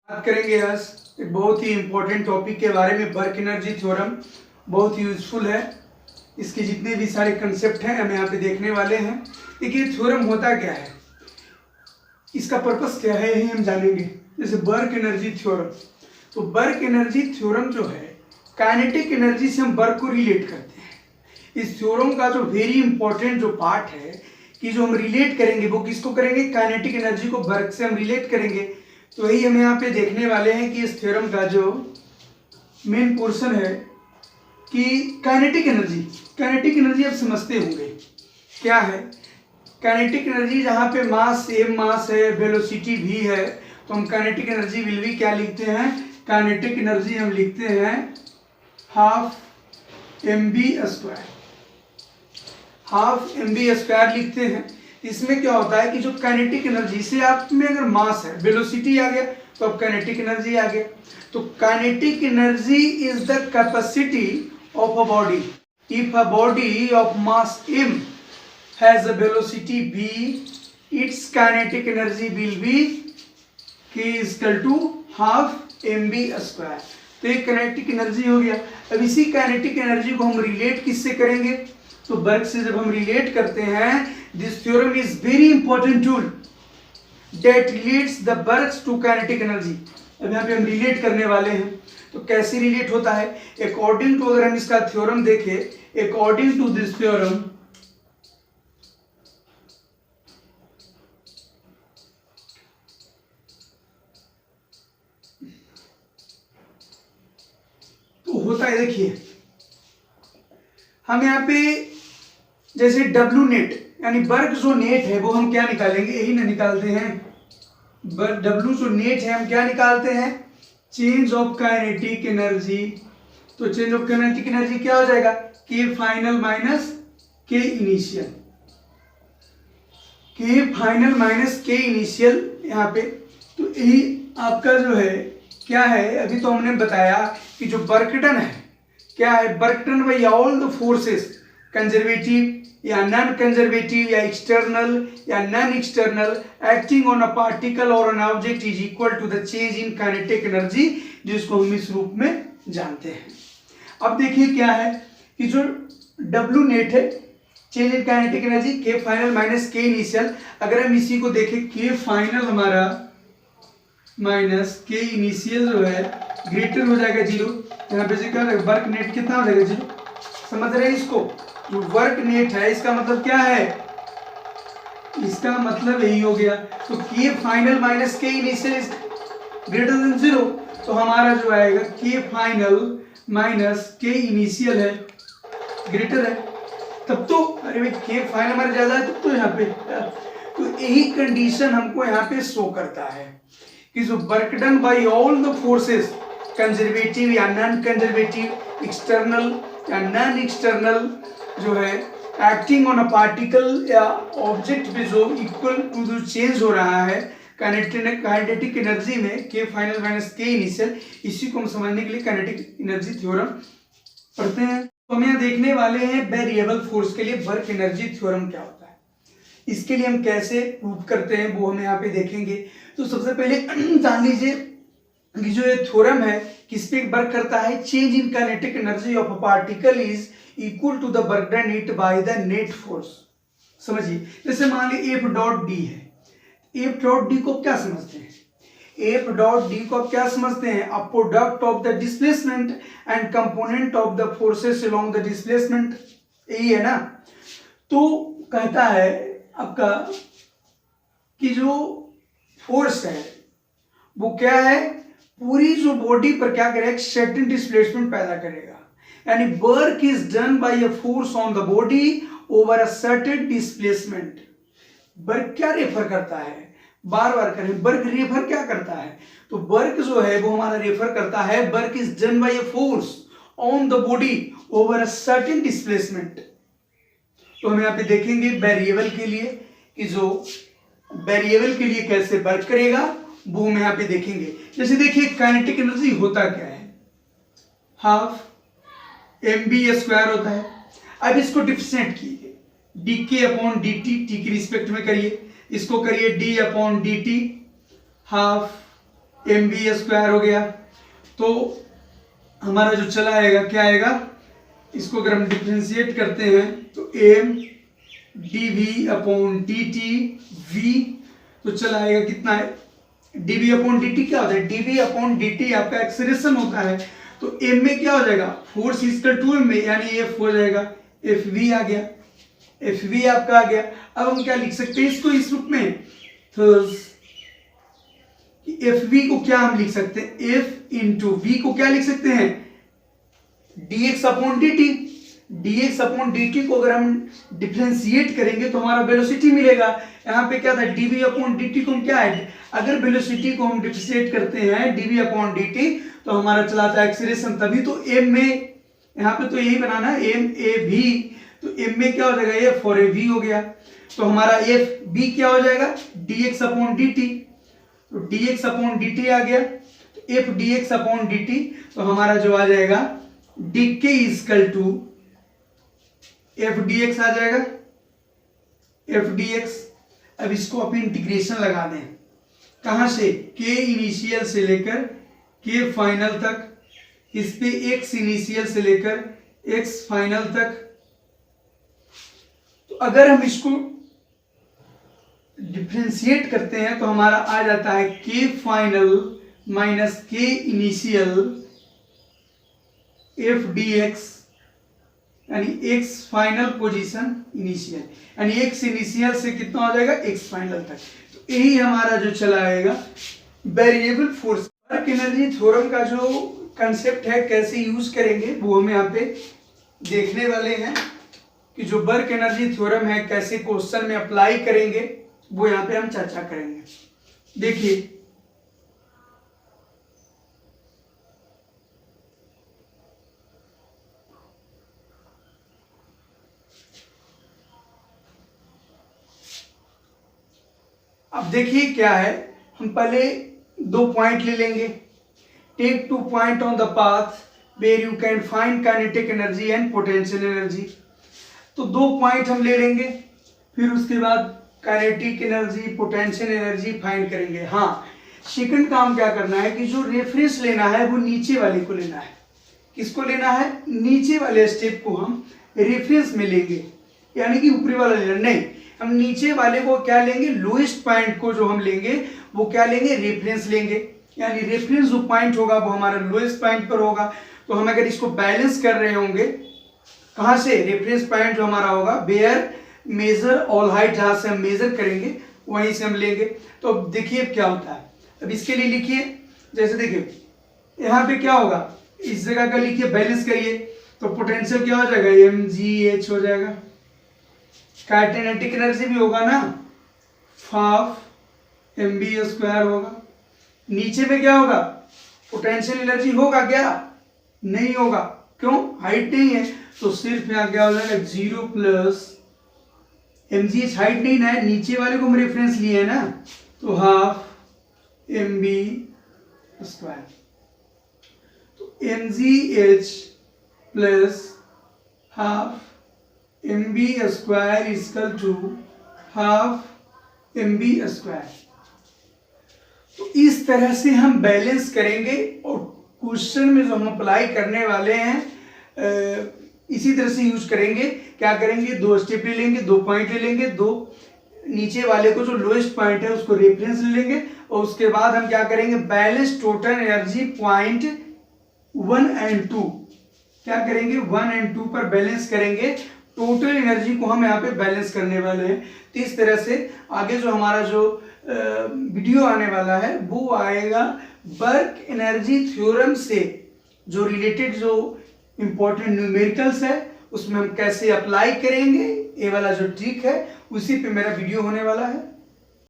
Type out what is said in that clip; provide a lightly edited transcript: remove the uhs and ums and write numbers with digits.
बात करेंगे आज एक बहुत ही इम्पोर्टेंट टॉपिक के बारे में। वर्क एनर्जी थ्योरम बहुत यूजफुल है। इसके जितने भी सारे कंसेप्ट हैं हम यहाँ पे देखने वाले हैं। देखिए थ्योरम होता क्या है, इसका पर्पस क्या है, यही हम जानेंगे। जैसे वर्क एनर्जी थ्योरम, तो वर्क एनर्जी थ्योरम जो है काइनेटिक एनर्जी से हम वर्क को रिलेट करते हैं। इस थ्योरम का जो वेरी इंपॉर्टेंट जो पार्ट है कि जो हम रिलेट करेंगे वो किसको करेंगे, काइनेटिक एनर्जी को वर्क से हम रिलेट करेंगे। तो यही हम यहाँ पे देखने वाले हैं कि इस थ्योरम का जो मेन पोर्शन है कि काइनेटिक एनर्जी आप समझते होंगे क्या है। काइनेटिक एनर्जी जहाँ पे मास सेम मास है, वेलोसिटी भी है, तो हम काइनेटिक एनर्जी विल भी क्या लिखते हैं, काइनेटिक एनर्जी हम लिखते हैं हाफ mv², हाफ mv² लिखते हैं। इसमें क्या होता है कि जो काइनेटिक एनर्जी से आप में अगर मास है, वेलोसिटी आ गया तो अब काइनेटिक एनर्जी आ गया। तो kinetic energy is the capacity of a body if a body of mass m has a velocity v, its kinetic energy will be k is equal to half mv²। तो एक kinetic energy हो गया। अब इसी kinetic energy को हम relate किससे करेंगे, तो वर्क से जब हम रिलेट करते हैं, this theorem is very important tool that relates the work to kinetic energy. अब यहाँ पे हम रिलेट करने वाले हैं। तो कैसे रिलेट होता है, अकॉर्डिंग टू, अगर हम इसका थ्योरम देखें, अकॉर्डिंग टू दिस थ्योरम, तो होता है, देखिए हम यहाँ पे जैसे डब्ल्यू नेट यानी वर्क जो नेट है वो हम क्या निकालेंगे, यही ना निकालते हैं। डब्ल्यू जो नेट है हम क्या निकालते हैं, चेंज ऑफ काइनेटिक एनर्जी। तो चेंज ऑफ काइनेटिक एनर्जी क्या हो जाएगा, के फाइनल माइनस के इनिशियल, के फाइनल माइनस के इनिशियल यहाँ पे। तो यही आपका जो है क्या है, अभी तो हमने बताया कि जो वर्क डन है क्या है, work done by all the forces, conservative या नॉन कंजर्वेटिव या एक्सटर्नल या non external, acting on a particle और an object is equal to the change in kinetic energy, जिसको हम इस रूप में जानते हैं। अब देखिए क्या है कि जो डब्ल्यू नेट है, चेंज इन काइनेटिक एनर्जी, के फाइनल माइनस के इनिशियल। अगर हम इसी को देखें, के फाइनल हमारा माइनस के इनिशियल जो है ग्रेटर हो जाएगा 0। यहाँ पे से क्या वर्क नेट कितना हो जाएगा 0। समझ रहे हैं इसको, जो वर्क नेट है इसका मतलब क्या है, इसका मतलब यही हो गया। तो के फाइनल माइनस के इनिशियल इज ग्रेटर देन 0, तो हमारा जो आएगा के फाइनल माइनस के इनिशियल है ग्रेटर है। तब तो अरे भाई के फाइनल हमारा ज्यादा है, तब तो यहाँ पे, तो यही कंडीशन हमको यहाँ पे शो करता है कि जो work done by all the forces, conservative या नॉन कंजर्वेटिव, एक्सटर्नल या नॉन एक्सटर्नल, जो है एक्टिंग ऑन अ पार्टिकल या ऑब्जेक्ट पे जो इक्वल टू जो चेंज हो रहा है काइनेटिक एनर्जी में, के फाइनल माइनस के इनिशियल, इसी को हम समझने के लिए काइनेटिक एनर्जी थ्योरम पढ़ते हैं। तो हम यहाँ देखने वाले हैं वेरिएबल फोर्स के लिए वर्क एनर्जी थ्योरम क्या होता है, इसके लिए हम कैसे प्रूव करते हैं वो हम यहाँ पे देखेंगे। तो सबसे पहले जान लीजिए कि जो ये थ्योरम है किस पे वर्क करता है, change in kinetic energy of a particle is equal to the work done it by the net force. समझिए, जैसे मान ली एफ डॉट डी है, एफ डॉट डी को क्या समझते हैं, एफ डॉट डी को क्या समझते हैं, a product of the displacement and component of the forces along the displacement, यही है ना। तो कहता है आपका कि जो फोर्स है वो क्या है, पूरी जो बॉडी पर क्या करेगा, सर्टेन डिस्प्लेसमेंट पैदा करेगा। यानी work is done by a force on the body over a certain displacement. Work क्या रेफर करता है, बार बार करें, वर्क रेफर क्या करता है, तो वर्क जो है वो हमारा रेफर करता है, work is done by a force on the body over a certain displacement. तो हम यहाँ पे देखेंगे वेरिएबल के लिए कि जो वेरिएबल के लिए कैसे वर्क करेगा वो हम यहाँ पे देखेंगे। जैसे देखिए काइनेटिक एनर्जी होता क्या है, हाफ mv² होता है। अब इसको डिफरेंशिएट कीजिए, dk अपॉन dt, t की रिस्पेक्ट में करिए, इसको करिए d upon dt, half mv² हो गया। तो हमारा जो चला आएगा क्या आएगा, इसको अगर हम डिफ्रेंशिएट करते हैं तो m dv/dt v, तो चला आएगा कितना है, dv/dt क्या होता है, dv/dt आपका एक्सेलरेशन होता है। तो m में क्या हो जाएगा, फोर्स इक्वल टू m में, यानी f हो जाएगा, fv आ गया, fv आपका आ गया। अब हम क्या लिख सकते हैं इसको इस रूप में, तो fv को क्या हम लिख सकते हैं, f इंटू v को क्या लिख सकते हैं, dx/dt। dx/dt को अगर हम डिफरेंशिएट करेंगे तो हमारा वेलोसिटी मिलेगा। यहाँ पे क्या था, dv/dt को हम क्या है, अगर वेलोसिटी को हम डिफरेंशिएट करते हैं dv/dt तो हमारा चलाता है एक्सीलरेशन, तभी तो m में, यहाँ पे तो यही बनाना है m a v, तो m में क्या हो जाएगा, f और a v हो गया। तो हमारा f b क्या हो जाएगा, dx/dt, तो dx/dt आ गया, तो f dx/dt, तो हमारा जो आ जाएगा dk equal to f dx आ जाएगा, f dx। अब इसको अपनी इंटीग्रेशन लगा दें, कहां से, k इनिशियल से लेकर k फाइनल तक, इस पे x इनिशियल से लेकर x फाइनल तक। तो अगर हम इसको डिफरेंशिएट करते हैं तो हमारा आ जाता है k final minus k initial f dx, यानी x फाइनल पोजीशन इनिशियल, यानी x इनिशियल से कितना हो जाएगा, x फाइनल तक। तो यही हमारा जो चला आएगा variable force. Work energy theorem का जो कंसेप्ट है कैसे यूज करेंगे वो हम यहाँ पे देखने वाले हैं, कि जो वर्क एनर्जी थ्योरम है कैसे क्वेश्चन में अप्लाई करेंगे वो यहाँ पे हम चर्चा करेंगे। देखिए अब देखिए क्या है, हम पहले 2 पॉइंट ले लेंगे। Take 2 point on the path where you can find kinetic energy and potential energy. तो 2 पॉइंट हम ले लेंगे, फिर उसके बाद kinetic energy potential energy find करेंगे। हाँ, सेकंड काम क्या करना है कि जो रेफरेंस लेना है वो नीचे वाले को लेना है। किसको लेना है, नीचे वाले स्टेप को हम रेफरेंस में लेंगे, यानी कि ऊपरी वाला लेना नहीं, हम नीचे वाले को क्या लेंगे, लोएस्ट पॉइंट को जो हम लेंगे वो क्या लेंगे, रेफरेंस लेंगे। यानी रेफरेंस जो पॉइंट होगा वो हमारा लोएस्ट पॉइंट पर होगा। तो हम अगर इसको बैलेंस कर रहे होंगे, कहां से, रेफरेंस पॉइंट जो हमारा होगा वेयर मेजर ऑल हाइट, जहां से हम मेजर करेंगे वहीं से हम लेंगे। तो अब देखिए क्या होता है, अब इसके लिए लिखिए, जैसे देखिए यहाँ पे क्या होगा, इस जगह का लिखिए, बैलेंस करिए, तो पोटेंशियल क्या हो जाएगा, mgh हो जाएगा। काइनेटिक एनर्जी भी होगा ना, हाफ mv² होगा। नीचे में क्या होगा, पोटेंशियल एनर्जी होगा क्या, नहीं होगा, क्यों, हाइट नहीं है, तो सिर्फ यहाँ क्या हो जाएगा 0 प्लस mgh, हाइट नहीं ना है, नीचे वाले को हम रेफरेंस लिए है ना, तो हाफ mv²। तो mgh plus half mv² equal to half mv²। तो इस तरह से हम बैलेंस करेंगे, और क्वेश्चन में जो हम अप्लाई करने वाले हैं इसी तरह से यूज करेंगे। क्या करेंगे, 2 स्टेप ले लेंगे, 2 पॉइंट ले लेंगे, 2 नीचे वाले को जो लोएस्ट पॉइंट है उसको रेफरेंस ले लेंगे, और उसके बाद हम क्या करेंगे, बैलेंस टोटल एनर्जी पॉइंट 1 और 2, क्या करेंगे 1 और 2 पर बैलेंस करेंगे। टोटल एनर्जी को हम यहाँ पे बैलेंस करने वाले हैं। तो इस तरह से आगे जो हमारा जो वीडियो आने वाला है वो आएगा वर्क एनर्जी थ्योरम से जो रिलेटेड जो इंपॉर्टेंट न्यूमेरिकल्स है उसमें हम कैसे अप्लाई करेंगे, ये वाला जो ट्रिक है उसी पे मेरा वीडियो होने वाला है।